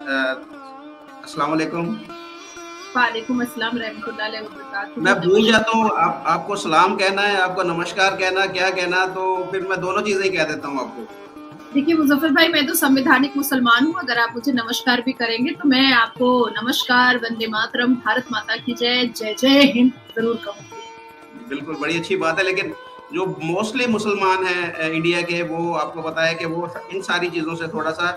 अस्सलाम वालेकुम। वालेकुम अस्सलाम रहमतुल्लाहि व बरकातुहू। मैं भूल जाता हूँ आपको सलाम कहना है, आपको नमस्कार कहना है, क्या कहना है, तो फिर मैं दोनों चीज़ें ही कह देता हूँ आपको। देखिए मुज़फ़्फ़र भाई, मैं तो संवैधानिक मुसलमान हूँ। अगर आप मुझे नमस्कार भी करेंगे तो मैं आपको नमस्कार, वंदे मातरम, भारत माता की जय, जय जय हिंद ज़रूर कहूँगी। बिल्कुल, बड़ी अच्छी बात है, लेकिन जो मोस्टली मुसलमान हैं इंडिया के, वो आपको पता है कि वो इन सारी चीज़ों से थोड़ा-सा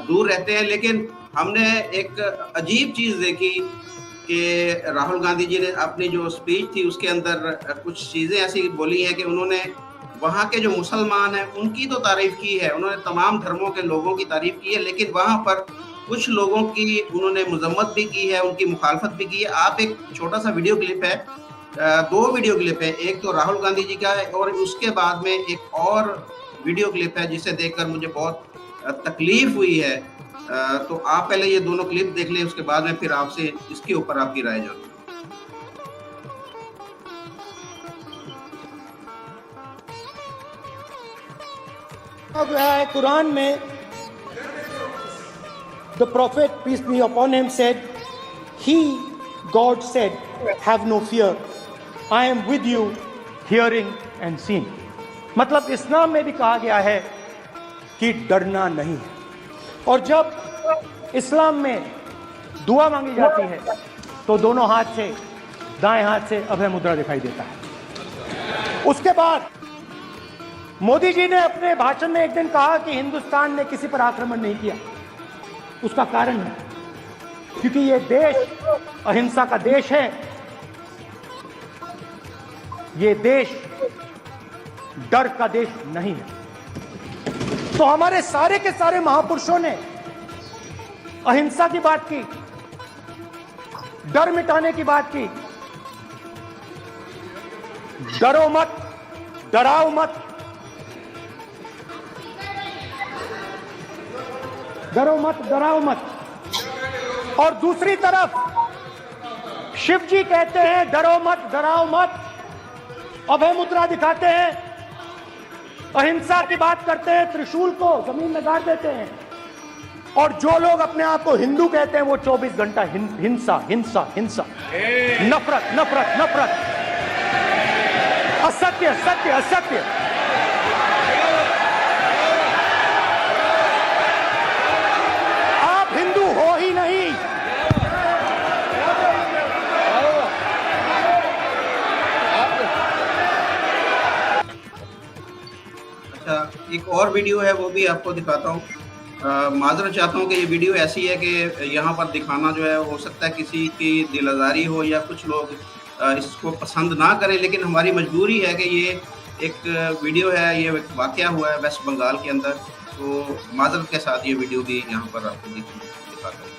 दूर रहते हैं। लेकिन हमने एक अजीब चीज़ देखी कि राहुल गांधी जी ने अपनी जो स्पीच थी उसके अंदर कुछ चीज़ें ऐसी बोली हैं कि उन्होंने वहाँ के जो मुसलमान हैं उनकी तो तारीफ़ की है, उन्होंने तमाम धर्मों के लोगों की तारीफ़ की है, लेकिन वहाँ पर कुछ लोगों की उन्होंने मज़म्मत भी की है, उनकी मुखालफत भी की है। आप एक छोटा-सा वीडियो क्लिप है, 2 वीडियो क्लिप है, एक तो राहुल गांधी जी का है और उसके बाद में एक और वीडियो क्लिप है जिसे देखकर मुझे बहुत तकलीफ़ हुई है। तो आप पहले ये दोनों क्लिप देख लें, उसके बाद में फिर आपसे इसके ऊपर आपकी राय जानूँगा। अब है कुरान में, the prophet peace be upon him said, he God said, have no fear, I am with you hearing and seeing। मतलब इस्लाम में भी कहा गया है कि डरना नहीं है। और जब इस्लाम में दुआ मांगी जाती है तो दोनों हाथ से, दाएं हाथ से अभय मुद्रा दिखाई देता है। उसके बाद मोदी जी ने अपने भाषण में एक दिन कहा कि हिंदुस्तान ने किसी पर आक्रमण नहीं किया। उसका कारण है क्योंकि ये देश अहिंसा का देश है, ये देश डर का देश नहीं है। तो हमारे सारे के सारे महापुरुषों ने अहिंसा की बात की, डर मिटाने की बात की। डरो मत, डराओ मत, डरो मत, डराओ मत। और दूसरी तरफ शिव जी कहते हैं डरो मत, डराओ मत, अभय मुद्रा दिखाते हैं, अहिंसा की बात करते हैं, त्रिशूल को जमीन में गाड़ देते हैं। और जो लोग अपने आप को हिंदू कहते हैं वो 24 घंटा हिंसा हिंसा हिंसा, नफरत नफरत नफरत, असत्य सत्य असत्य। आप हिंदू हो ही नहीं। अच्छा, एक और वीडियो है, वो भी आपको दिखाता हूँ। माज़रत चाहता हूँ कि ये वीडियो ऐसी है कि यहाँ पर दिखाना जो है, हो सकता है किसी की दिल आज़ारी हो या कुछ लोग इसको पसंद ना करें, लेकिन हमारी मजबूरी है कि ये एक वीडियो है, ये एक वाक़या हुआ है वेस्ट बंगाल के अंदर, तो माज़रत के साथ ये वीडियो भी यहाँ पर आपको दिखाता हूँ।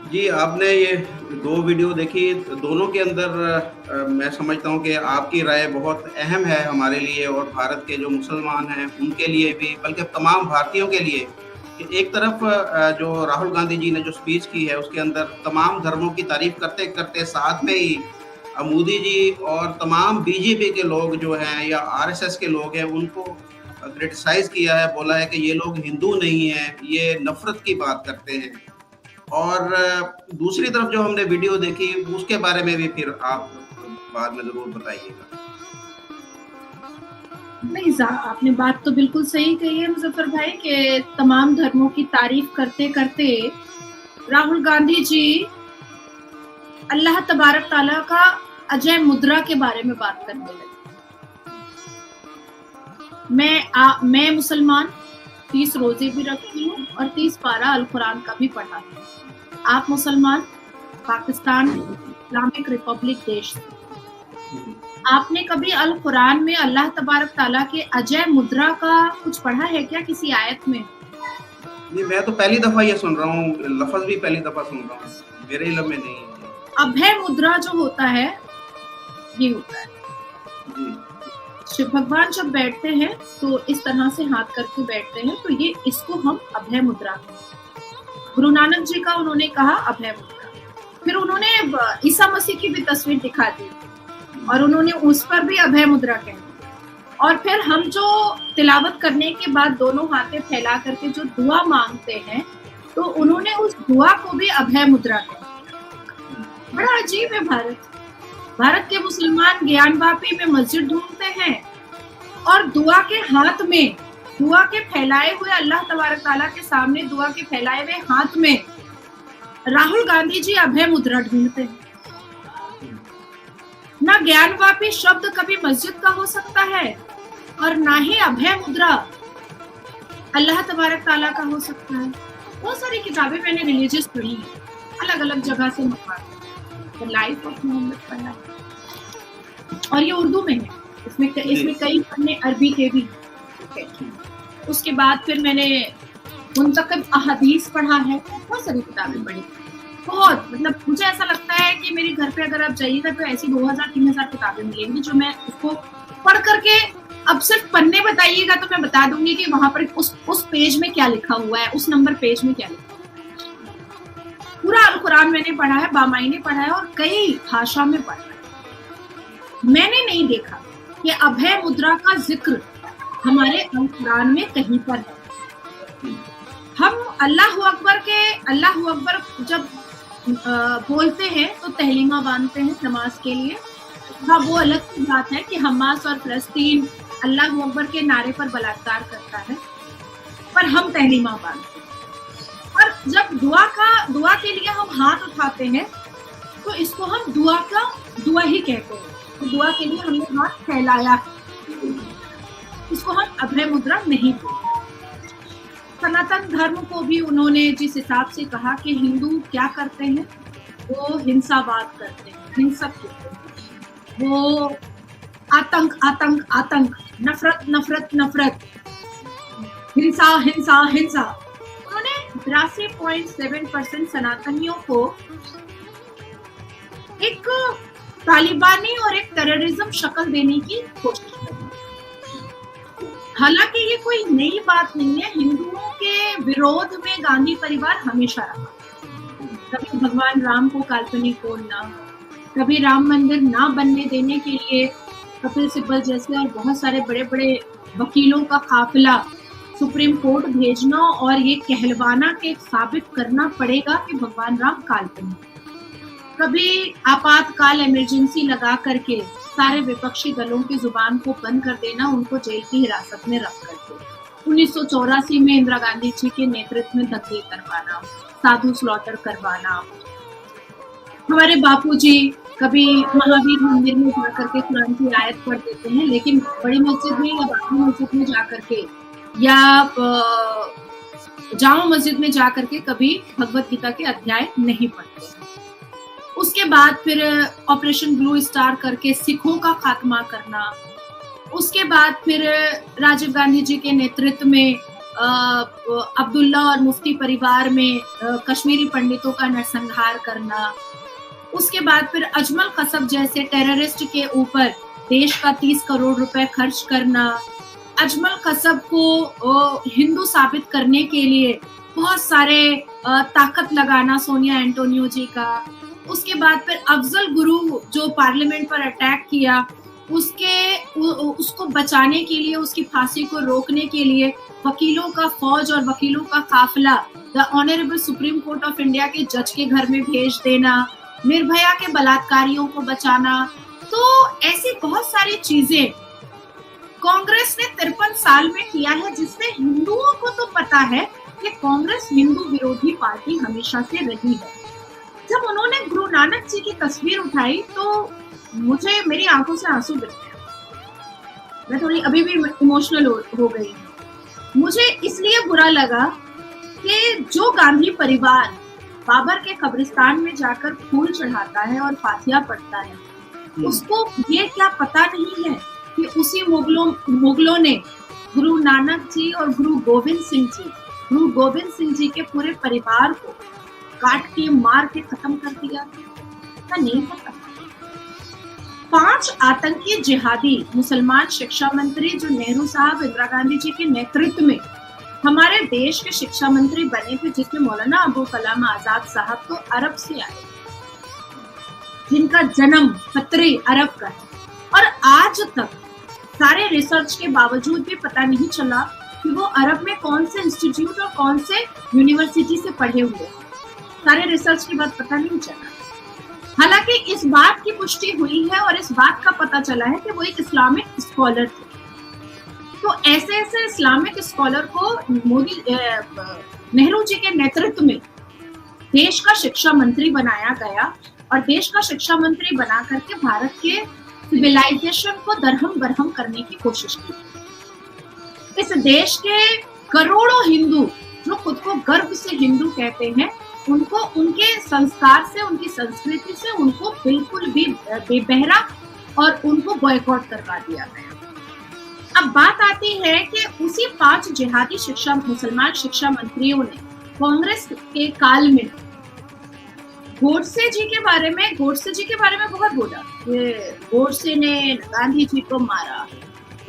जी, आपने ये 2 वीडियो देखी, दोनों के अंदर मैं समझता हूँ कि आपकी राय बहुत अहम है हमारे लिए और भारत के जो मुसलमान हैं उनके लिए भी, बल्कि तमाम भारतीयों के लिए, कि एक तरफ जो राहुल गांधी जी ने जो स्पीच की है उसके अंदर तमाम धर्मों की तारीफ करते-करते साथ में ही मोदी जी और तमाम बीजेपी के लोग जो हैं या आरएसएस के लोग हैं उनको क्रिटिसाइज़ किया है, बोला है कि ये लोग हिंदू नहीं हैं, ये नफ़रत की बात करते हैं। और दूसरी तरफ जो हमने वीडियो देखी उसके बारे में भी फिर आप बाद में ज़रूर बताइएगा। नहीं, आपने बात तो बिल्कुल सही कही है मुज़फ़्फ़र भाई कि तमाम धर्मों की तारीफ करते-करते राहुल गांधी जी अल्लाह तबारक ताला का अजय मुद्रा के बारे में बात करने लगे। मैं मुसलमान 30 रोजे भी रखती हूँ और 30 पारा अल कुरान का भी पढ़ा है। आप मुसलमान पाकिस्तान इस्लामिक रिपब्लिक देश से, आपने कभी अल कुरान में अल्लाह तबारक ताला के अजय मुद्रा का कुछ पढ़ा है क्या किसी आयत में? नहीं, मैं तो पहली दफा ये सुन रहा हूँ, लफ्ज भी पहली दफा सुन रहा हूँ, मेरे इल्म में नहीं है। अभय मुद्रा जो होता है ये होता है, जी शिव भगवान जब बैठते हैं तो इस तरह से हाथ करके बैठते हैं, तो ये इसको हम अभय मुद्रा कहते हैं। गुरु नानक जी का उन्होंने कहा अभय मुद्रा, फिर उन्होंने ईसा मसीह की भी तस्वीर दिखा दी और उन्होंने उस पर भी अभय मुद्रा कह दी। और फिर हम जो तिलावत करने के बाद दोनों हाथें फैला करके जो दुआ मांगते हैं, तो उन्होंने उस दुआ को भी अभय मुद्रा कह दिया। बड़ा अजीब है भारत के मुसलमान ज्ञानवापी में मस्जिद ढूंढते हैं और दुआ के हाथ में, दुआ के फैलाए हुए, अल्लाह तबारक ताला के सामने दुआ के फैलाए हुए हाथ में राहुल गांधी जी अभय मुद्रा ढूंढते हैं। ना ज्ञानवापी शब्द कभी मस्जिद का हो सकता है और ना ही अभय मुद्रा अल्लाह तबारक ताला का हो सकता है। बहुत सारी किताबें मैंने रिलीजियस पढ़ी हैं, अलग अलग जगह से मंगवा द लाइफ ऑफ मोहम्मद पढ़ा है और ये उर्दू में है, इसमें कई पन्ने अरबी के भी हैं। उसके बाद फिर मैंने मुंतखब अहादीस पढ़ा है, बहुत सारी किताबें पढ़ी, बहुत, मतलब मुझे ऐसा लगता है कि मेरे घर पे अगर आप जाइएगा तो ऐसी 2000-3000 किताबें मिलेंगी जो मैं उसको पढ़ करके, अब सिर्फ पन्ने बताइएगा तो मैं बता दूंगी कि वहां पर उस पेज में क्या लिखा हुआ है, उस नंबर पेज में क्या लिखा हुआ है। पूरा अल कुरान मैंने पढ़ा है, बामायने पढ़ा है और कई भाषा में पढ़ा है। मैंने नहीं देखा कि अभय मुद्रा का जिक्र हमारे अल कुरान में कहीं पर है। हम अल्लाह अकबर जब बोलते हैं तो तहलीमा बांधते हैं नमाज के लिए। हाँ, वो अलग की बात है कि हमास और फलस्तीन अल्लाह अकबर के नारे पर बलात्कार करता है, पर हम तहलीमा बांधते हैं। और जब दुआ के लिए हम हाथ उठाते हैं तो इसको हम दुआ ही कहते हैं। तो दुआ के लिए हमने हाथ फैलाया, इसको हम अभय मुद्रा नहीं बोलते। सनातन धर्म को भी उन्होंने जिस हिसाब से कहा कि हिंदू क्या करते हैं, वो हिंसावाद करते हैं, हिंसक होते हैं, वो आतंक, नफरत, हिंसा। उन्होंने 83.7% सनातनियों को एक तालिबानी और एक टेररिज्म शक्ल देने की कोशिश की। हालांकि ये कोई नई बात नहीं है, हिंदुओं के विरोध में गांधी परिवार हमेशा रहा। कभी भगवान राम को काल्पनिक बोलना, कभी राम मंदिर ना बनने देने के लिए कपिल सिब्बल जैसे और बहुत सारे बड़े बड़े वकीलों का काफिला सुप्रीम कोर्ट भेजना और ये कहलवाना के साबित करना पड़ेगा कि भगवान राम काल्पनिक। कभी आपातकाल इमरजेंसी लगा करके सारे विपक्षी दलों की जुबान को बंद कर देना, उनको जेल की हिरासत में रख करके। 1984 में इंदिरा गांधी जी के नेतृत्व में धक्के करवाना, साधु स्लॉटर करवाना। हमारे बापूजी कभी महावीर मंदिर में जाकर के कुरान की आयत पढ़ देते हैं, लेकिन बड़ी मस्जिद में या बाबरी मस्जिद में जाकर के या जामा मस्जिद में जाकर के कभी भगवत गीता के अध्याय नहीं पढ़ते। उसके बाद फिर ऑपरेशन ब्लू स्टार करके सिखों का खात्मा करना। उसके बाद फिर राजीव गांधी जी के नेतृत्व में अब्दुल्ला और मुफ्ती परिवार में कश्मीरी पंडितों का नरसंहार करना। उसके बाद फिर अजमल कसब जैसे टेररिस्ट के ऊपर देश का 30 करोड़ रुपए खर्च करना। अजमल कसब को हिंदू साबित करने के लिए बहुत सारे ताकत लगाना सोनिया एंटोनियो जी का। उसके बाद फिर अफजल गुरु जो पार्लियामेंट पर अटैक किया, उसको बचाने के लिए, उसकी फांसी को रोकने के लिए वकीलों का फौज और वकीलों का काफिला the honourable supreme court of India के जज के घर में भेज देना, निर्भया के बलात्कारियों को बचाना। तो ऐसी बहुत सारी चीजें कांग्रेस ने 53 साल में किया है, जिससे हिंदुओं को तो पता है कि कांग्रेस हिंदू विरोधी पार्टी हमेशा से रही है। जब उन्होंने गुरु नानक जी की तस्वीर उठाई तो मुझे, मेरी आंखों से आंसू गिर गए। मैं थोड़ी अभी भी इमोशनल हो गई। मुझे इसलिए बुरा लगा कि जो गांधी परिवार बाबर के कब्रिस्तान में जाकर फूल चढ़ाता है और फातिहा पढ़ता है, उसको ये क्या पता नहीं है कि उसी मुगलों ने गुरु नानक जी और गुरु गोविंद सिंह जी गुरु गोविंद सिंह जी के पूरे परिवार को काट के मार के खत्म कर दिया? क्या नहीं पता? 5 आतंकी जिहादी मुसलमान शिक्षा मंत्री जो नेहरू साहब इंदिरा गांधी जी के नेतृत्व में हमारे देश के शिक्षा मंत्री बने थे, जिसमें मौलाना अबुल कलाम आजाद साहब तो अरब से आए, जिनका जन्म खतरे अरब का है, और आज तक सारे रिसर्च के बावजूद भी पता नहीं चला कि वो अरब में कौन से इंस्टीट्यूट और कौन से यूनिवर्सिटी से पढ़े हुए। सारे रिसर्च के बाद पता नहीं चला। हालांकि इस बात की पुष्टि हुई है और इस बात का पता चला है कि वो एक इस्लामिक स्कॉलर थे। तो ऐसे ऐसे इस्लामिक स्कॉलर को मोदी नेहरू जी के नेतृत्व में देश का शिक्षा मंत्री बनाया गया और देश का शिक्षा मंत्री बना करके भारत के सिविलाइजेशन को दरहम बरहम करने की कोशिश की। इस देश के करोड़ों हिंदू जो खुद को गर्व से हिंदू कहते हैं, उनको उनके संस्कार से, उनकी संस्कृति से उनको बिल्कुल भी बेबहरा और उनको बॉयकॉट करवा दिया गया। अब बात आती है कि उसी 5 जिहादी मुसलमान शिक्षा मंत्रियों ने कांग्रेस के काल में गोडसे जी के बारे में बहुत बोला। गोडसे ने गांधी जी को मारा,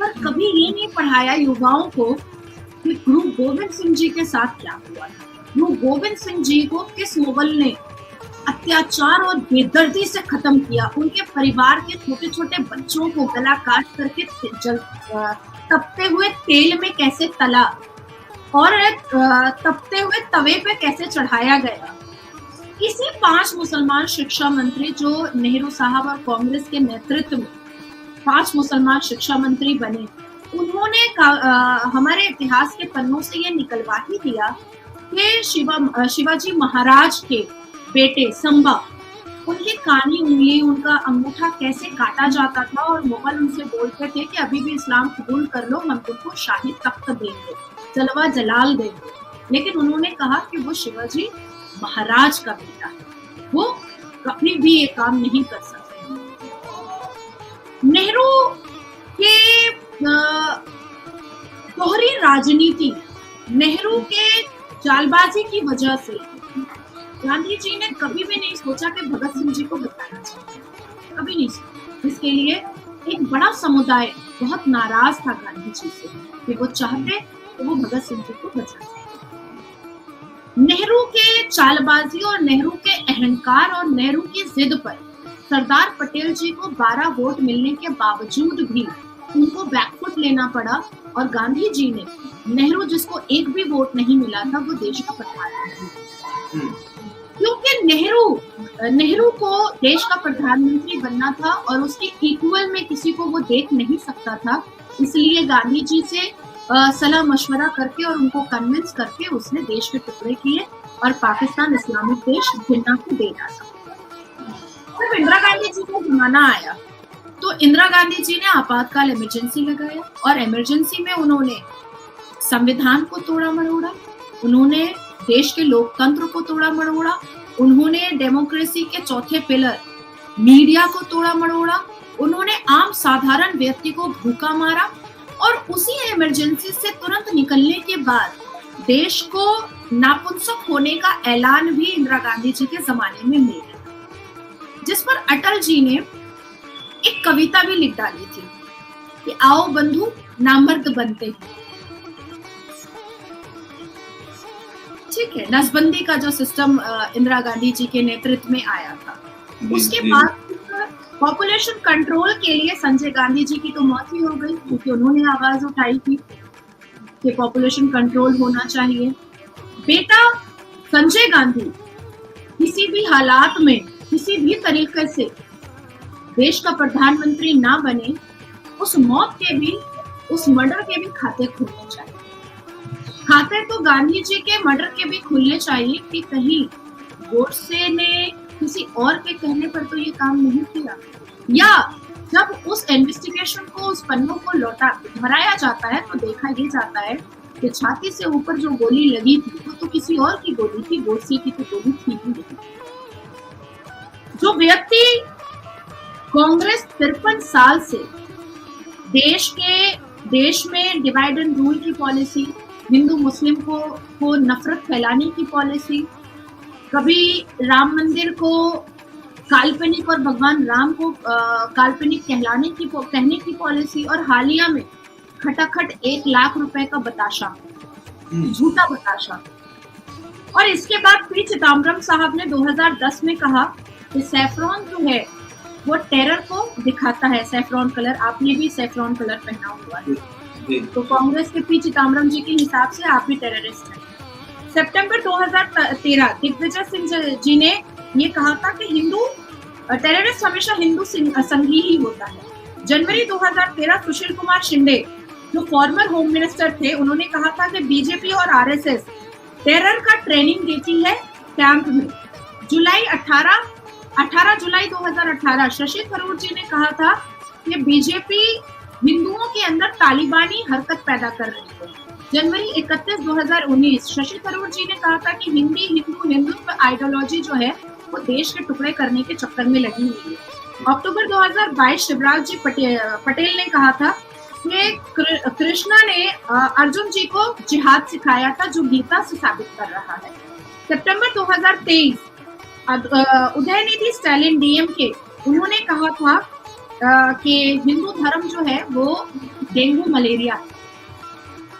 पर कभी ये नहीं पढ़ाया युवाओं को कि गुरु गोविंद सिंह जी के साथ क्या हुआ था। गुरु गोविंद सिंह जी को किस मुगल ने अत्याचार और बेदर्दी से खत्म किया, उनके परिवार के छोटे छोटे बच्चों को गला काट करके तपते हुए तेल में कैसे तला और तपते हुए तवे पे कैसे चढ़ाया गया। इसी 5 मुसलमान शिक्षा मंत्री जो नेहरू साहब और कांग्रेस के नेतृत्व में 5 मुसलमान शिक्षा मंत्री बने, उन्होंने हमारे इतिहास के पन्नों से ये निकलवा ही दिया कि शिवाजी महाराज के बेटे संबा, उनकी कानी उंगली, उनका अंगूठा कैसे काटा जाता था और मुगल उनसे बोलते थे कि अभी भी इस्लाम कबूल कर लो, हम तुमको शाही तख्त देंगे, जलवा जलाल देंगे। लेकिन उन्होंने कहा कि वो शिवाजी महाराज का बेटा है, वो कभी भी ये काम नहीं कर सकते। नेहरू के दोहरी राजनीति, नेहरू के चालबाजी की वजह से गांधी जी ने कभी भी नहीं सोचा कि भगत सिंह जी को बचाना चाहिए, कभी नहीं सोचा। इसके लिए एक बड़ा समुदाय बहुत नाराज था गांधी जी से कि वो चाहते तो वो भगत सिंह जी को बचा सकते। नेहरू के चालबाजी और नेहरू के अहंकार और नेहरू की जिद पर सरदार पटेल जी को 12 वोट मिलने के बावजूद भी उनको बैकफुट लेना पड़ा और गांधी जी ने नेहरू जिसको एक भी वोट नहीं मिला था वो देश का प्रधानमंत्री, क्योंकि नेहरू को देश का प्रधानमंत्री बनना था और उसके इक्वल में किसी को वो देख नहीं सकता था। इसलिए गांधी जी से सलाह मशवरा करके और उनको कन्विंस करके उसने देश के टुकड़े किए और पाकिस्तान इस्लामिक देश जिन्ना को दे डाला। जब इंदिरा गांधी जी का जमाना आया तो इंदिरा गांधी जी ने आपातकाल इमरजेंसी लगाया और इमरजेंसी में उन्होंने संविधान को तोड़ा मरोड़ा, उन्होंने देश के लोकतंत्र को तोड़ा मरोड़ा, उन्होंने डेमोक्रेसी के चौथे पिलर मीडिया को तोड़ा मरोड़ा, उन्होंने आम साधारण व्यक्ति को भूखा मारा और उसी इमरजेंसी से तुरंत निकलने के बाद देश को नापुंसक होने का ऐलान भी इंदिरा गांधी जी के जमाने में मिला, जिस पर अटल जी ने एक कविता भी लिख डाली थी कि आओ बंधु नामर्द बनते हैं। ठीक है, नसबंदी का जो सिस्टम इंदिरा गांधी जी के नेतृत्व में आया था, उसके बाद पॉपुलेशन कंट्रोल के लिए संजय गांधी जी की तो मौत ही हो गई क्योंकि उन्होंने आवाज उठाई थी कि पॉपुलेशन कंट्रोल होना चाहिए। बेटा संजय गांधी किसी भी हालात में किसी भी तरीके से देश का प्रधानमंत्री ना बने, उस मौत के भी, उस मर्डर के भी खाते खुलने चाहिए। खाते तो गांधी जी के मर्डर के भी खुलने चाहिए कि कहीं गोडसे ने किसी और के कहने पर तो ये काम नहीं किया, या जब उस इन्वेस्टिगेशन को, उस पन्नों को दोहराया जाता है तो देखा ये जाता है कि छाती से ऊपर जो गोली लगी थी वो तो किसी और की गोली थी, गोडसे की तो गोली थी ही नहीं। जो व्यक्ति कांग्रेस 53 साल से देश में डिवाइड एंड रूल की पॉलिसी, हिंदू मुस्लिम को नफरत फैलाने की पॉलिसी, कभी राम मंदिर को काल्पनिक और भगवान राम को काल्पनिक कहने की पॉलिसी, और हालिया में खटाखट 1 लाख रुपए का बताशा, झूठा बताशा। और इसके बाद पी चिदम्बरम साहब ने 2010 में कहा कि सैफरॉन जो है वो टेरर को दिखाता है। सैफरॉन कलर, आपने भी सैफरॉन कलर पहना हुआ है, तो कांग्रेस के पी चिदम्बरम जी के हिसाब से आप भी टेररिस्ट हैं। सितंबर 2013 दिग्विजय सिंह जी ने ये कहा था कि हिंदू टेररिस्ट हमेशा हिंदू संघी ही होता है। जनवरी 2013 सुशील कुमार शिंदे जो फॉर्मर होम मिनिस्टर थे, उन्होंने कहा था कि बीजेपी और आरएसएस टेरर का ट्रेनिंग देती है कैंप में। 18 जुलाई 2018 शशि थरूर जी ने कहा था कि बीजेपी हिंदुओं के अंदर तालिबानी हरकत पैदा कर रही है। जनवरी 31 2019 शशि थरूर जी ने कहा था कि हिंदुत्व आइडियोलॉजी जो है वो देश के टुकड़े करने के चक्कर में लगी हुई है। अक्टूबर 2022 शिवराज जी पटेल ने कहा था कि कृष्णा ने अर्जुन जी को जिहाद सिखाया था, जो गीता से साबित कर रहा है। सितंबर 2023 उदयनिधि स्टालिन डीएमके, उन्होंने कहा था कि हिंदू धर्म जो है वो डेंगू मलेरिया है।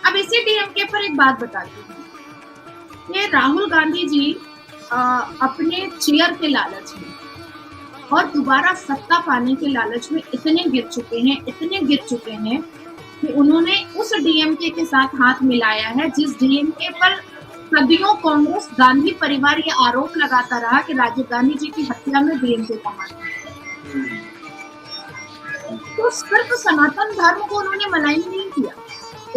अब इसी डीएमके पर एक बात बताती हूँ, ये राहुल गांधी जी अपने चेयर के लालच में और दोबारा सत्ता पाने के लालच में इतने गिर चुके हैं कि उन्होंने उस डीएमके के साथ हाथ मिलाया है जिस डीएमके पर सदियों कांग्रेस गांधी परिवार ये आरोप लगाता रहा कि राजीव गांधी जी की हत्या में डीएमके का हाथ है। तो सिर्फ सनातन धर्म को उन्होंने मनाई नहीं किया।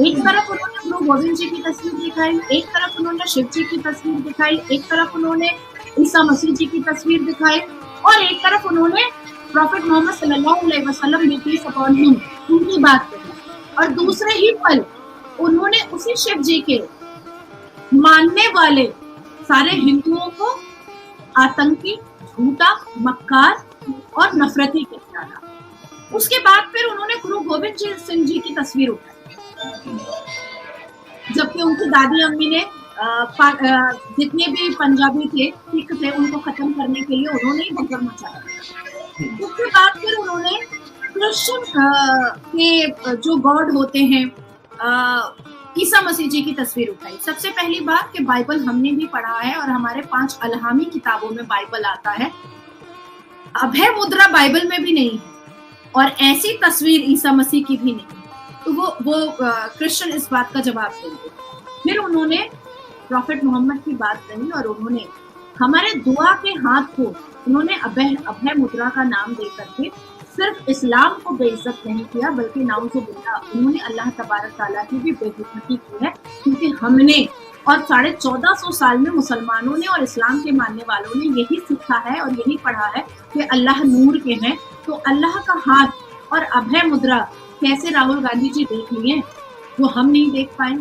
एक तरफ उन्होंने गुरु गोविंद जी की तस्वीर दिखाई, एक तरफ उन्होंने शिव जी की तस्वीर दिखाई, एक तरफ उन्होंने ईसा मसीह जी की तस्वीर दिखाई, और एक तरफ उन्होंने प्रॉफेट मोहम्मद सल्लल्लाहु अलैहि वसल्लम उनकी बात कही, और दूसरे ही पल उन्होंने उसी शिव जी के मानने वाले सारे हिंदुओं को आतंकी, झूठा, मक्कार और नफरती कहलाया। उसके बाद फिर उन्होंने गुरु गोविंद सिंह जी की तस्वीर उठाई, जबकि उनकी दादी अम्मी ने जितने भी पंजाबी थे, सिख थे, उनको खत्म करने के लिए उन्होंने ही भगदड़ मचाया। उसके बाद फिर उन्होंने क्रिश्चियन के जो गॉड होते हैं ईसा मसीह जी की तस्वीर उठाई। सबसे पहली बात कि बाइबल हमने भी पढ़ा है और हमारे 5 अलहामी किताबों में बाइबल आता है, अभय मुद्रा बाइबल में भी नहीं है, और ऐसी तस्वीर ईसा मसीह की भी नहीं। तो वो क्रिश्चियन इस बात का जवाब देंगे। फिर उन्होंने प्रॉफेट मोहम्मद की बात कही, और उन्होंने हमारे दुआ के हाथ को उन्होंने अभय मुद्रा का नाम दे करके सिर्फ इस्लाम को बेइज्जत नहीं किया, बल्कि नाउज़ुबिल्लाह उन्होंने अल्लाह तबारक तआला की भी बेइज्जती की है। क्योंकि हमने और 1450 साल में मुसलमानों ने और इस्लाम के मानने वालों ने यही सीखा है और यही पढ़ा है कि अल्लाह नूर के हैं। तो अल्लाह का हाथ और अभय मुद्रा कैसे राहुल गांधी जी देख लिए वो हम नहीं देख पाए।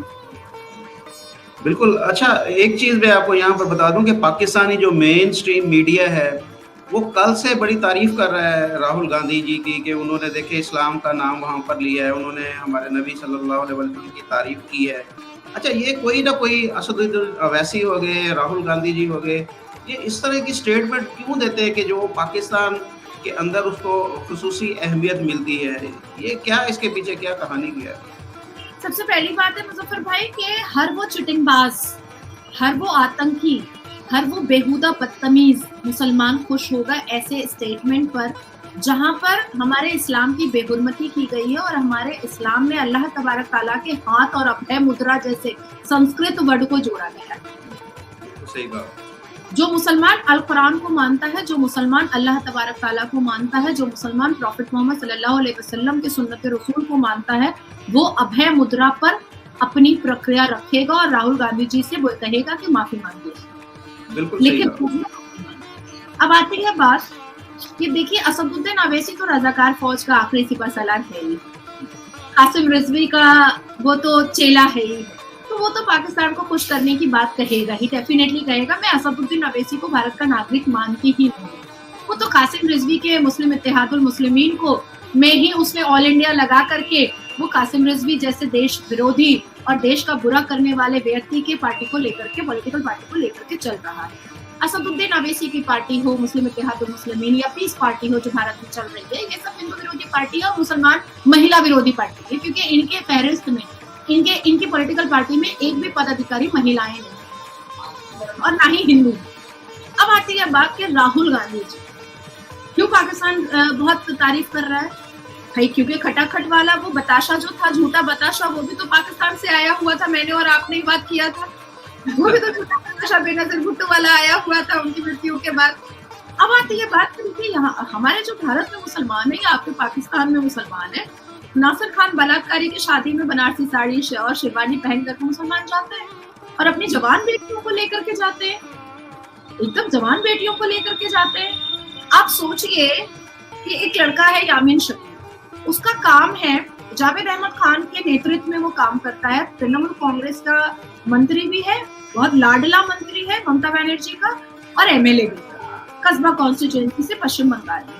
बिल्कुल। अच्छा, एक चीज मैं आपको यहाँ पर बता दूं कि पाकिस्तानी जो मेन स्ट्रीम मीडिया है वो कल से बड़ी तारीफ कर रहा है राहुल गांधी जी की, कि उन्होंने देखे इस्लाम का नाम वहाँ पर लिया है, उन्होंने हमारे नबी सल्लल्लाहु अलैहि वसल्लम की तारीफ की है। अच्छा, ये कोई ना कोई असदुद्दीन अवैसी हो गए, राहुल गांधी जी हो गए, ये इस तरह की स्टेटमेंट क्यों देते हैं कि जो पाकिस्तान के अंदर उसको खुसूसी अहमियत मिलती है? ये क्या, इसके पीछे क्या कहानी की है? सबसे पहली बात है मुजफ्फर भाई कि हर वो चिटिंगबाज, हर वो आतंकी, हर वो बेहुदा बदतमीज मुसलमान खुश होगा ऐसे स्टेटमेंट पर जहां पर हमारे इस्लाम की बेहुरमती की गई है और हमारे इस्लाम में अल्लाह तबारक ताला के हाथ और अभय मुद्रा जैसे संस्कृत वर्ड को जोड़ा गया है। सही बात। जो मुसलमान अल कुरान को मानता है, जो मुसलमान अल्लाह तबारक ताला को मानता है, जो मुसलमान प्रॉफेट मोहम्मद सल्लल्लाहु अलैहि वसल्लम के सुन्नत रसूल को मानता है, वो अभय मुद्रा पर अपनी प्रक्रिया रखेगा और राहुल गांधी जी से वो कहेगा कि माफी मांगिए। लेकिन अब आती है बात कि देखिए, असदुद्दीन अवैसी तो रजाकार फौज का आखिरी सिपहसालार है ही, कासिम रिजवी का वो तो चेला है ही, तो वो तो पाकिस्तान को खुश करने की बात कहेगा ही, डेफिनेटली कहेगा। मैं असदुद्दीन अवैसी को भारत का नागरिक मानती ही हूँ। वो तो कासिम रिजवी के मुस्लिम इत्तेहादुल मुस्लिमीन को में ही उसने ऑल इंडिया लगा करके वो कासिम रिजवी जैसे देश विरोधी और देश का बुरा करने वाले व्यक्ति के पार्टी को लेकर के, पॉलिटिकल पार्टी को लेकर के चल रहा है। असदुद्दीन अवैसी की पार्टी हो, मुस्लिम इत्तेहादुल मुस्लिमीन या पीस पार्टी हो जो भारत में चल रही है, ये सब हिंदू विरोधी पार्टी है और मुसलमान महिला विरोधी पार्टी है, क्योंकि इनके फहरिस्त में, इनकी पॉलिटिकल पार्टी में एक भी पदाधिकारी महिलाएं नहीं और ना ही हिंदू। अब आती है बात कि राहुल गांधी जी क्यों पाकिस्तान बहुत तारीफ कर रहा है भाई, क्योंकि खटाखट वाला वो बताशा जो था, झूठा बताशा, वो भी तो पाकिस्तान से आया हुआ था। मैंने और आपने ही बात किया था, वो भी तो झूठा बताशा बेनजीर भुट्टो वाला आया हुआ था उनकी मृत्यु के बाद। अब आती है बात कि यहाँ हमारे जो भारत में मुसलमान है या आपके पाकिस्तान में मुसलमान है, नासिर खान बलात्कारी की शादी में बनारसी साड़ी और शेरवानी पहन करके मुसलमान जाते हैं और अपनी जवान बेटियों को लेकर के जाते हैं, एकदम जवान बेटियों को लेकर के जाते हैं। आप सोचिए कि एक लड़का है यामीन शकील, उसका काम है, जावेद अहमद खान के नेतृत्व में वो काम करता है, तृणमूल कांग्रेस का मंत्री भी है, बहुत लाडला मंत्री है ममता बनर्जी का, और एमएलए भी कस्बा कॉन्स्टिट्यूएंसी से पश्चिम बंगाल में।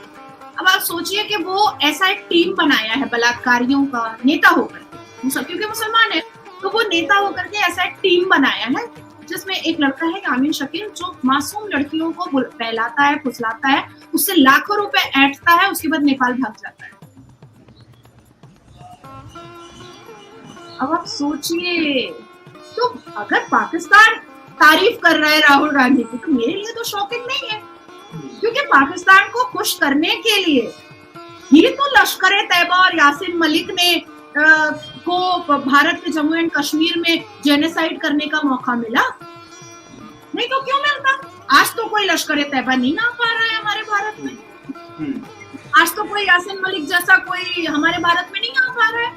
अब आप सोचिए कि वो ऐसा एक टीम बनाया है बलात्कारियों का, नेता होकर, क्योंकि मुसलमान है तो वो नेता होकर के ऐसा एक टीम बनाया है जिसमें एक लड़का है यामीन शकील जो मासूम लड़कियों को बहलाता है, फुसलाता है, उससे लाखों रुपए ऐंठता है, उसके बाद नेपाल भाग जाता है। अब आप सोचिए, तो अगर पाकिस्तान तारीफ कर रहा है राहुल गांधी की, तो मेरे लिए तो शॉकिंग नहीं है, क्योंकि पाकिस्तान को खुश करने के लिए ही तो लश्कर तैयबा और यासीन मलिक ने को भारत के जम्मू एंड कश्मीर में जेनोसाइड करने का मौका मिला, नहीं तो क्यों मिलता। आज तो कोई लश्कर तैयबा नहीं आ पा रहा है हमारे भारत में, आज तो कोई यासीन मलिक जैसा कोई हमारे भारत में नहीं आ पा रहा है।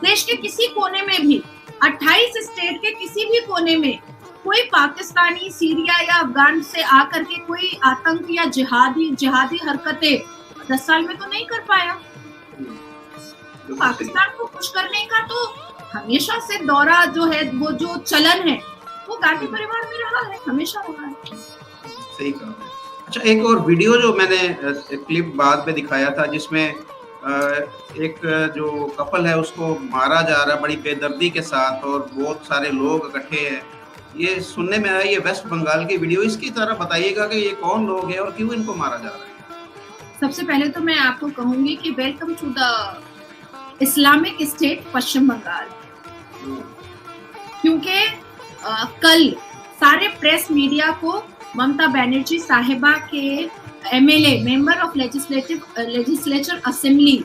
देश के किसी कोने में भी, 28 स्टेट के किसी भी कोने में कोई पाकिस्तानी सीरिया या अफगान से आकर के कोई आतंक या जिहादी हरकतें 10 साल में तो नहीं कर पाया। तो पाकिस्तान को खुश करने का तो हमेशा से दौरा जो है, वो जो चलन है, वो गांधी परिवार में रहा है, हमेशा रहा है। सही कहा। अच्छा, एक और वीडियो जो मैंने क्लिप बाद में दिखाया था जिसमें एक जो कपल है उसको मारा जा रहा है बड़ी बेदर्दी के साथ और बहुत सारे लोग इकट्ठे हैं, ये सुनने में आया ये वेस्ट बंगाल की वीडियो, इसकी तरह बताइएगा कि ये कौन लोग हैं और क्यों इनको मारा जा रहा है। सबसे पहले तो मैं आपको कहूंगी कि welcome to the Islamic State Paschim Bengal, क्योंकि कल सारे प्रेस मीडिया को ममता बनर्जी साहिबा के MLA, member of legislature assembly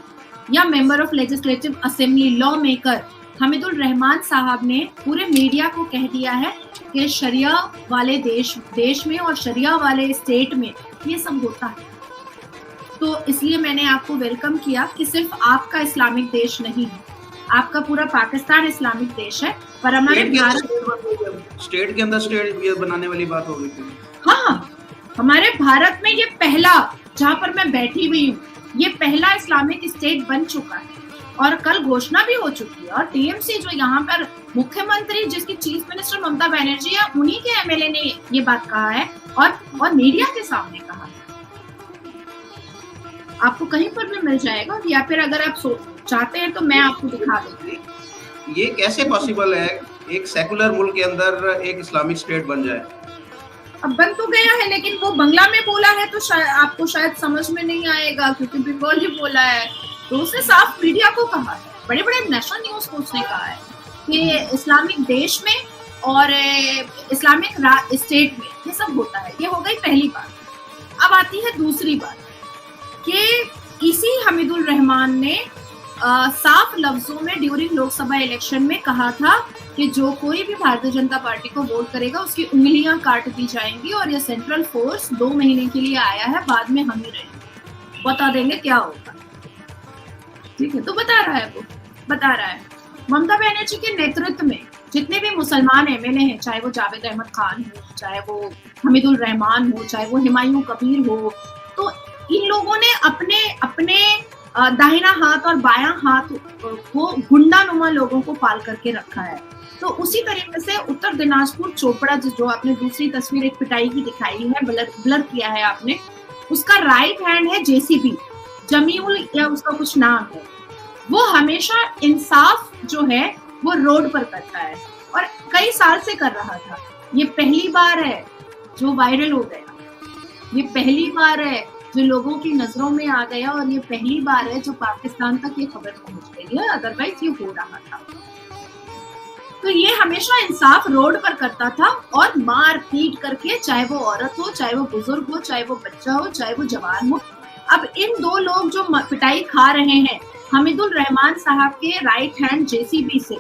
या member of legislative assembly law maker Hamidul Rahman साहब ने पूरे मीडिया को कह दिया है कि शरिया वाले देश में और शरिया वाले स्टेट में ये सब होता है। तो इसलिए मैंने आपको वेलकम किया कि सिर्फ आपका इस्लामिक देश नहीं है, आपका पूरा पाकिस्तान इस्लामिक देश है, पर हमारे भारत स्टेट के अंदर स्टेट बनाने वाली बात हो गई थी। हाँ, हमारे भारत में ये पहला, जहाँ पर मैं बैठी हुई हूँ, ये पहला इस्लामिक स्टेट बन चुका है और कल घोषणा भी हो चुकी है। और टीएमसी जो यहाँ पर मुख्यमंत्री, जिसकी चीफ मिनिस्टर ममता बनर्जी है, उन्हीं के एमएलए ने ये बात कहा है और मीडिया के सामने कहा है। आपको कहीं पर भी मिल जाएगा, या फिर अगर आप चाहते हैं तो मैं आपको दिखा दूंगी। ये कैसे पॉसिबल है एक सेकुलर मुल्क के अंदर एक इस्लामिक स्टेट बन जाए? अब बन तो गया है, लेकिन वो बंगला में बोला है तो आपको शायद समझ में नहीं आएगा, क्योंकि बंगाली बोला है। तो उसने साफ मीडिया को कहा है, बड़े बड़े नेशनल न्यूज को उसने कहा है कि इस्लामिक देश में और इस्लामिक स्टेट में ये सब होता है। ये हो गई पहली बात। अब आती है दूसरी बात कि इसी हमीदुल रहमान ने साफ लफ्जों में ड्यूरिंग लोकसभा इलेक्शन में कहा था कि जो कोई भी भारतीय जनता पार्टी को वोट करेगा उसकी उंगलियां काट दी जाएंगी और ये सेंट्रल फोर्स 2 महीने के लिए आया है, बाद में हम ही रहेंगे, बता देंगे क्या होगा। ठीक है, तो बता रहा है ममता बनर्जी के नेतृत्व में जितने भी मुसलमान एमएलए हैं, चाहे वो जावेद अहमद खान हो, चाहे वो हमीदुल रहमान हो, चाहे वो हुमायूं कबीर हो, तो इन लोगों ने अपने दाहिना हाथ और बायां हाथ को गुंडानुमा लोगों को पाल करके रखा है। तो उसी तरीके से उत्तर दिनाजपुर चोपड़ा, जो आपने दूसरी तस्वीर एक पिटाई की दिखाई है, ब्लर किया है आपने, उसका राइट हैंड है जेसीबी, जमीउल या उसका कुछ नाम है। वो हमेशा इंसाफ जो है वो रोड पर करता है और कई साल से कर रहा था। ये पहली बार है जो वायरल हो गया, ये पहली बार है जो लोगों की नजरों में आ गया और ये पहली बार है जो पाकिस्तान तक ये खबर पहुंच गई है, अदरवाइज ये हो रहा था। तो ये हमेशा इंसाफ रोड पर करता था और मार पीट करके, चाहे वो औरत हो, चाहे वो बुजुर्ग हो, चाहे वो बच्चा हो, चाहे वो जवान हो। अब इन दो लोग जो पिटाई खा रहे हैं हमीदुल रहमान साहब के राइट हैंड जेसीबी से,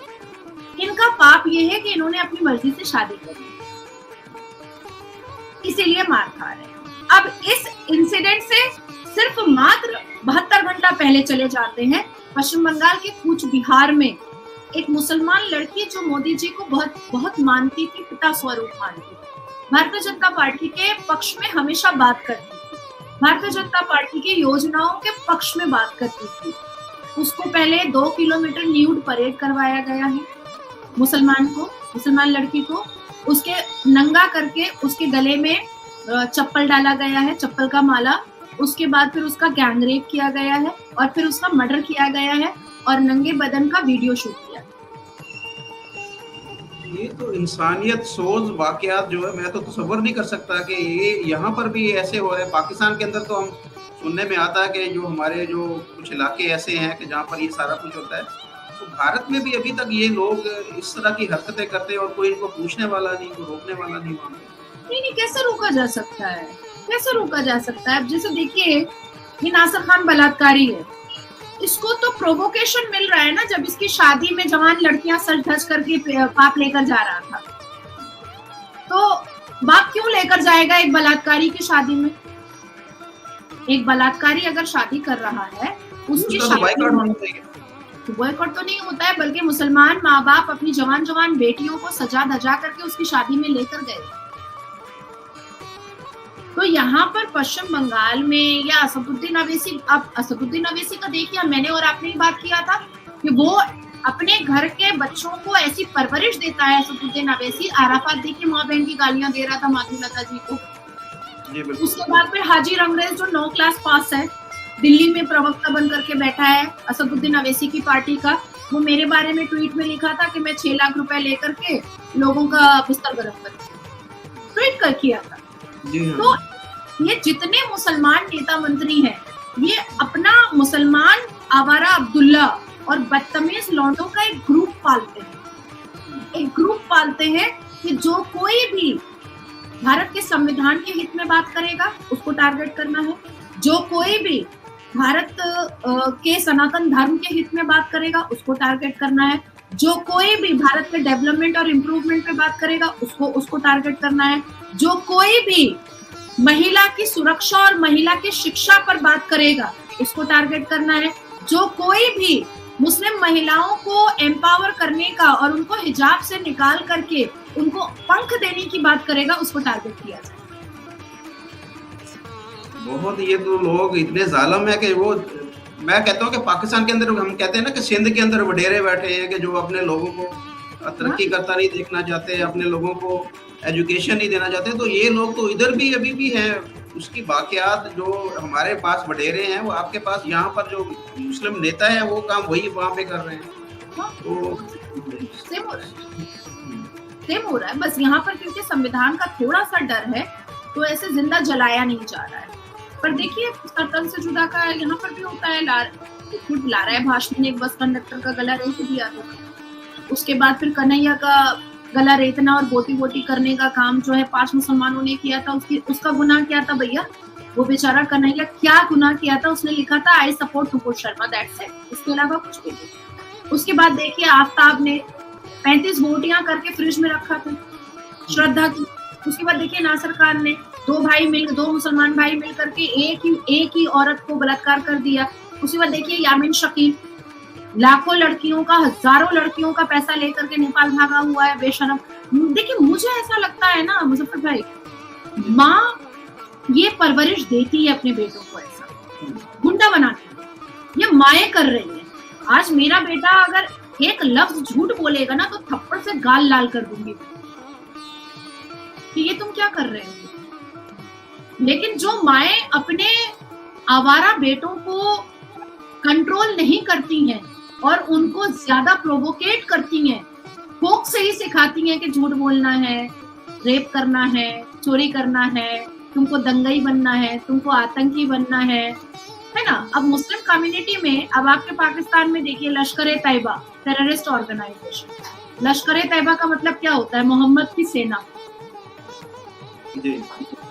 इनका पाप ये है कि इन्होंने अपनी मर्जी से शादी कर ली, इसीलिए मार खा रहे हैं। अब इस इंसिडेंट से सिर्फ मात्र 72 घंटा पहले चले जाते हैं पश्चिम बंगाल के कूच बिहार में एक मुसलमान लड़की जो मोदी जी को बहुत बहुत मानती थी, पिता स्वरूप मानती थी, भारतीय जनता पार्टी के पक्ष में हमेशा बात करती थी, भारतीय जनता पार्टी की योजनाओं के पक्ष में बात करती थी। उसको पहले 2 किलोमीटर न्यूड परेड करवाया गया है, मुसलमान लड़की को उसके नंगा करके उसके गले में चप्पल डाला गया है, चप्पल का माला। उसके बाद फिर उसका गैंगरेप किया गया है और फिर उसका मर्डर किया गया है और नंगे बदन का वीडियो शूट किया। ये तो इंसानियत सोज वाकयात जो है, मैं तो तसव्वुर नहीं कर सकता कि ये यहाँ पर भी ऐसे हो रहे हैं। पाकिस्तान के अंदर तो हम सुनने में आता है कि जो हमारे जो कुछ इलाके ऐसे हैं कि जहाँ पर ये सारा कुछ होता है, तो भारत में भी अभी तक ये लोग इस तरह की हरकतें करते हैं और कोई इनको पूछने वाला नहीं, कोई रोकने वाला नहीं वहाँ पे। नहीं, कैसे रोका जा सकता है, कैसे रोका जा सकता है? अब जैसे देखिए ये नासिर खान बलात्कारी है, इसको तो प्रोवोकेशन मिल रहा है ना, जब इसकी शादी में जवान लड़कियां सज धज करके पाप लेकर जा रहा था, तो बाप क्यों लेकर जाएगा एक बलात्कारी की शादी में? एक बलात्कारी अगर शादी कर रहा है उसकी बॉयकॉट तो नहीं होता है, बल्कि मुसलमान माँ बाप अपनी जवान जवान बेटियों को सजा धजा करके उसकी शादी में लेकर गए। तो यहाँ पर पश्चिम बंगाल में या असदुद्दीन अवैसी, अब असदुद्दीन अवैसी का देखिए, मैंने और आपने ही बात किया था कि वो अपने घर के बच्चों को ऐसी परवरिश देता है। असदुद्दीन अवैसी आराफात देखिए माँ बहन की गालियां दे रहा था माधुलता जी को। उसके बाद फिर हाजी रंगरेज जो 9 क्लास पास है, दिल्ली में प्रवक्ता बन करके बैठा है असदुद्दीन अवैसी की पार्टी का, वो मेरे बारे में ट्वीट में लिखा था कि मैं 6 लाख रुपए लेकर के लोगों का बिस्तर गर्म कर ट्वीट कर किया था। तो ये जितने मुसलमान नेता मंत्री हैं, ये अपना मुसलमान आवारा अब्दुल्ला और बदतमीज लौंडों का एक ग्रुप पालते हैं कि जो कोई भी भारत के संविधान के हित में बात करेगा उसको टारगेट करना है, जो कोई भी भारत के सनातन धर्म के हित में बात करेगा उसको टारगेट करना है, जो कोई भी भारत के डेवलपमेंट और इम्प्रूवमेंट पे बात करेगा उसको टारगेट करना है, जो कोई भी महिला की सुरक्षा और महिला की शिक्षा पर बात करेगा उसको टारगेट करना है, जो कोई भी मुस्लिम महिलाओं को एम्पावर करने का और उनको हिजाब से निकाल करके उनको पंख देने की बात करेगा उसको टारगेट किया जाए। बहुत, ये तो लोग इतने जालिम है कि वो, मैं कहता हूँ कि पाकिस्तान के अंदर हम कहते हैं ना कि सिंध के अंदर वडेरे बैठे हैं कि जो अपने लोगों को तरक्की करता नहीं देखना चाहते, अपने लोगों को एजुकेशन नहीं देना चाहते, तो ये लोग तो इधर भी अभी भी हैं। उसकी बाकियात जो हमारे पास वडेरे हैं वो आपके पास, यहाँ पर जो मुस्लिम नेता है वो काम वही वहाँ पे कर रहे हैं। तो सेम हो रहा है, बस यहाँ पर क्योंकि संविधान का थोड़ा सा डर है तो ऐसे जिंदा जलाया नहीं जा रहा है। पर देखिए तन से जुदा का यहाँ पर भी होता है, ला रहा है भाषण ने एक बस कंडक्टर का गला रेत दिया था, उसके बाद फिर कन्हैया का गला रेतना और बोटी बोटी करने का काम जो है 5 मुसलमानों ने किया था। उसका गुनाह क्या था भैया? वो बेचारा कन्हैया क्या गुनाह किया था? उसने लिखा था I support Nupur Sharma, that's it, इसके अलावा कुछ भी नहीं। उसके बाद देखिए आफ्ताब ने 35 बोटियां करके फ्रिज में रखा था श्रद्धा की। उसके बाद देखिए नासिर खान ने 2 मुसलमान भाई मिल करके एक ही औरत को बलात्कार कर दिया। उसके बाद देखिए यामिन शकील लाखों लड़कियों का, हजारों लड़कियों का पैसा लेकर के नेपाल भागा हुआ है बेशरम। देखिए मुझे ऐसा लगता है ना मुजफ्फर भाई, माँ ये परवरिश देती है अपने बेटों को ऐसा गुंडा बनाती, ये माएँ कर रही है। आज मेरा बेटा अगर एक लफ्ज झूठ बोलेगा ना तो थप्पड़ से गाल लाल कर दूंगी कि ये तुम क्या कर रहे हो। लेकिन जो माएँ अपने आवारा बेटों को कंट्रोल नहीं करती हैं, और उनको ज्यादा प्रोवोकेट करती हैं, फोक से ही सिखाती हैं कि झूठ बोलना है, रेप करना है, चोरी करना है, तुमको दंगई बनना है, तुमको आतंकी बनना है ना। अब मुस्लिम कम्युनिटी में, अब आपके पाकिस्तान में देखिए लश्कर-ए-तैयबा टेररिस्ट ऑर्गेनाइजेशन। लश्कर-ए-तैयबा का मतलब क्या होता है? मोहम्मद की सेना। जी।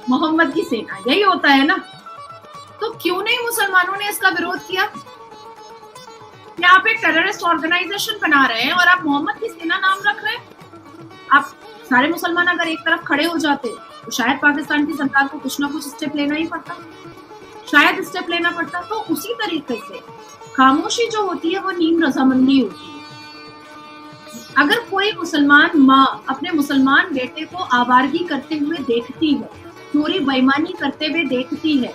मोहम्मद की सेना, यही होता है ना। तो क्यों नहीं मुसलमानों ने इसका विरोध किया? कि आप एक टेररिस्ट ऑर्गेनाइजेशन बना रहे हैं और आप मोहम्मद की सेना नाम रख रहे हैं। आप सारे मुसलमान अगर एक तरफ खड़े हो जाते तो शायद पाकिस्तान की सरकार को कुछ ना कुछ स्टेप लेना ही पड़ता, शायद स्टेप लेना पड़ता। तो उसी तरीके से खामोशी जो होती है वो नीम रजामंदी होती है। अगर कोई मुसलमान माँ अपने मुसलमान बेटे को आवारगी करते हुए देखती है, चोरी बेईमानी करते हुए देखती है,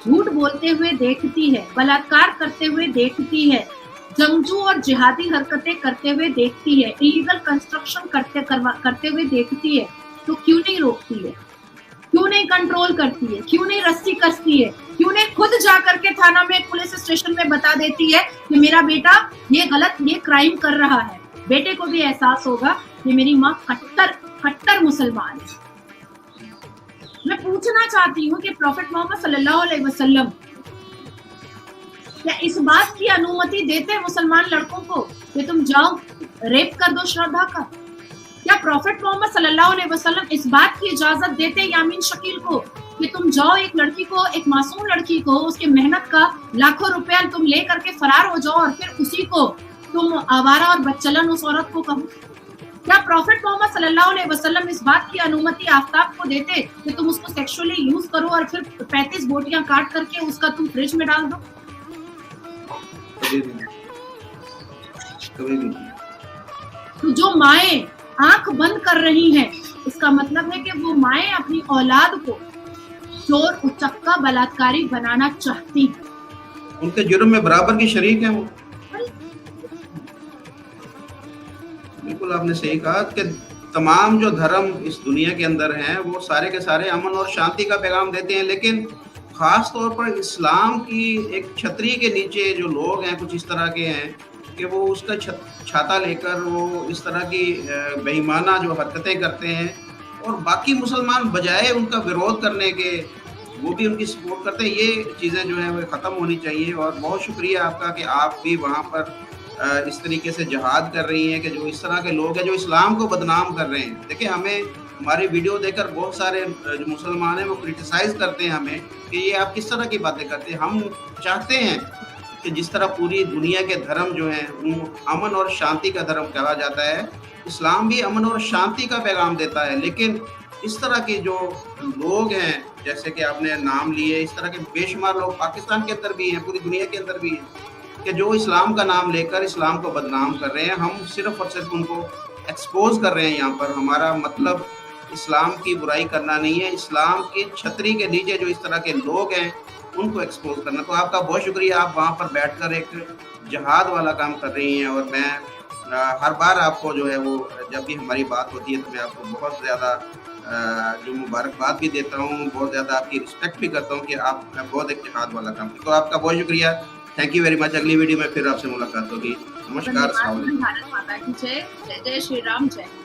झूठ बोलते हुए देखती है, बलात्कार करते हुए देखती है, जंगजू और जिहादी हरकतें करते हुए देखती है, इलीगल कंस्ट्रक्शन करते हुए देखती है, तो क्यों नहीं रोकती है? क्यों नहीं कंट्रोल करती है? क्यों नहीं रस्सी कसती है? क्यों नहीं खुद जा करके थाना में, पुलिस स्टेशन में बता देती है कि मेरा बेटा ये गलत, ये क्राइम कर रहा है। बेटे को भी एहसास होगा कि मेरी माँ कट्टर मुसलमान है। मैं पूछना चाहती हूँ कि प्रॉफेट मोहम्मद सल्लल्लाहु अलैहि वसल्लम क्या इस बात की अनुमति देते हैं मुसलमान लड़कों को कि तुम जाओ रेप कर दो श्रद्धा का? क्या प्रॉफेट मोहम्मद सल्लल्लाहु अलैहि वसल्लम इस बात की इजाजत देते हैं यामीन शकील को कि तुम जाओ एक लड़की को, एक मासूम लड़की को, उसके मेहनत का लाखों रुपया तुम ले करके फरार हो जाओ और फिर उसी को तुम आवारा और बच्चलन उस औरत को कहो? क्या प्रॉफेट मोहम्मद सल्लल्लाहु अलैहि वसल्लम इस बात की अनुमति आफ्ताब को देते कि तुम उसको सेक्सुअली यूज करो और फिर 35 बोटियां काट करके उसका तुम फ्रिज में डाल दो? तो जो माएं आंख बंद कर रही हैं, इसका मतलब है कि वो माएं अपनी औलाद को चोर, उचक्का, बलात्कारी बनाना चाहती हैं। उनके जुर्म में बराबर की शरीक हैं वो। बिल्कुल आपने सही कहा कि तमाम जो धर्म इस दुनिया के अंदर हैं वो सारे के सारे अमन और शांति का पैगाम देते हैं, लेकिन खास तौर पर इस्लाम की एक छतरी के नीचे जो लोग हैं कुछ इस तरह के हैं कि वो उसका छाता लेकर वो इस तरह की बेईमाना जो हरकतें करते हैं और बाकी मुसलमान बजाय उनका विरोध करने के वो भी उनकी सपोर्ट करते हैं। ये चीज़ें जो हैं वो ख़त्म होनी चाहिए। और बहुत शुक्रिया आपका कि आप भी वहाँ पर इस तरीके से जहाद कर रही हैं कि जो इस तरह के लोग हैं जो इस्लाम को बदनाम कर रहे हैं। देखिए, हमें हमारी वीडियो देखकर बहुत सारे जो मुसलमान हैं वो क्रिटिसाइज़ करते हैं हमें कि ये आप किस तरह की बातें करते हैं। हम चाहते हैं कि जिस तरह पूरी दुनिया के धर्म जो हैं अमन और शांति का धर्म कहा जाता है, इस्लाम भी अमन और शांति का पैगाम देता है, लेकिन इस तरह के जो लोग हैं जैसे कि आपने नाम लिए, इस तरह के बेशुमार लोग पाकिस्तान के अंदर भी हैं, पूरी दुनिया के अंदर भी हैं कि जो इस्लाम का नाम लेकर इस्लाम को बदनाम कर रहे हैं। हम सिर्फ और सिर्फ उनको एक्सपोज कर रहे हैं। यहाँ पर हमारा मतलब इस्लाम की बुराई करना नहीं है, इस्लाम की छतरी के नीचे जो इस तरह के लोग हैं उनको एक्सपोज करना। तो आपका बहुत शुक्रिया, आप वहाँ पर बैठकर एक जहाद वाला काम कर रही हैं और मैं हर बार आपको जो है वो जब भी हमारी बात होती है तो मैं आपको बहुत ज़्यादा जो मुबारकबाद भी देता हूँ, बहुत ज़्यादा आपकी रिस्पेक्ट भी करता हूँ कि आप बहुत एक जहाद वाला काम। तो आपका बहुत शुक्रिया, थैंक यू वेरी मच। अगली वीडियो में फिर आपसे मुलाकात होगी। नमस्कार। भारत माता की जय। जय जय श्री राम। जय।